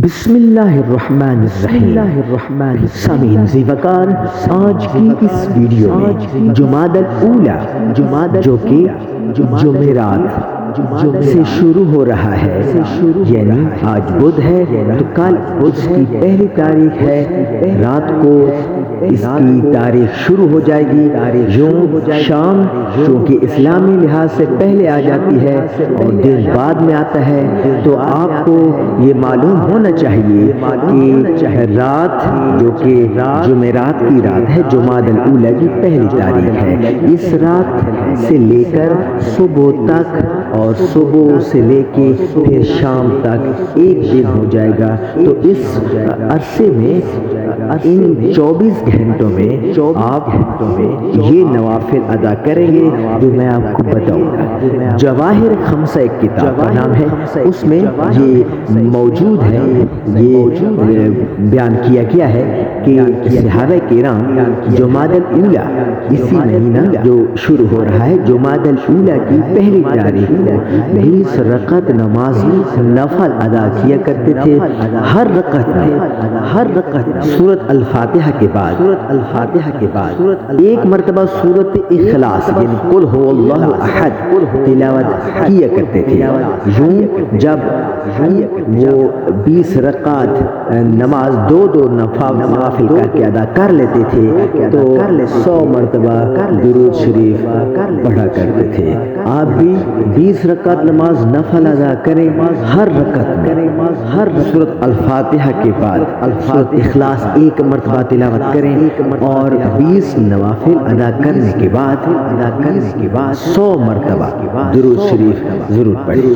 بسم اللہ الرحمن الرحیم۔ سامعین زیوکار، آج کی اس ویڈیو میں جمادی الاولی جو کہ جمعرات سے شروع ہو رہا ہے، یعنی آج بدھ ہے تو کل اس کی پہلی تاریخ ہے۔ رات کو اس کی تاریخ شروع ہو جائے گی۔ یوم شام چونکہ اسلامی لحاظ سے پہلے آ جاتی ہے اور دن بعد میں آتا ہے، تو آپ کو یہ معلوم ہونا چاہیے کہ رات جو کہ جمعرات کی رات ہے، جمادی الاولی کی پہلی تاریخ ہے۔ اس رات سے لے کر صبح تک اور صبح سے لے کے پھر شام تک ایک دن ہو جائے گا۔ تو اس عرصے میں ان 24 گھنٹوں میں آپ یہ نوافل ادا کریں گے جو میں آپ کو بتاؤں گا۔ جواہر خمسہ ایک کتاب کا نام ہے، اس میں یہ موجود ہے، یہ بیان کیا گیا ہے کہ صحابہ کرام جمادی الاولی اسی مہینہ جو شروع ہو رہا ہے، جمادی الاولی کی پہلی تاریخ کو 20 رکعت نماز نفل ادا کیا کرتے تھے۔ ہر رکعت سورۃ الفاتحہ کے بعد ایک مرتبہ سورۃ اخلاص یعنی قل هو اللہ احد تلاوت کیا کرتے تھے۔ یوں جب وہ 20 رکعت نماز دو نوافل کر کے ادا کر لیتے تھے تو 100 مرتبہ درود شریف پڑھا کرتے تھے۔ آپ بھی 20 رکعت نماز نفل ادا کریں، ہر رکعت میں سورۃ الفاتحہ کے بعد سورۃ اخلاص ایک مرتبہ تلاوت کریں اور 20 نوافل ادا کرنے کے بعد 100 مرتبہ درود شریف ضرور پڑھیں۔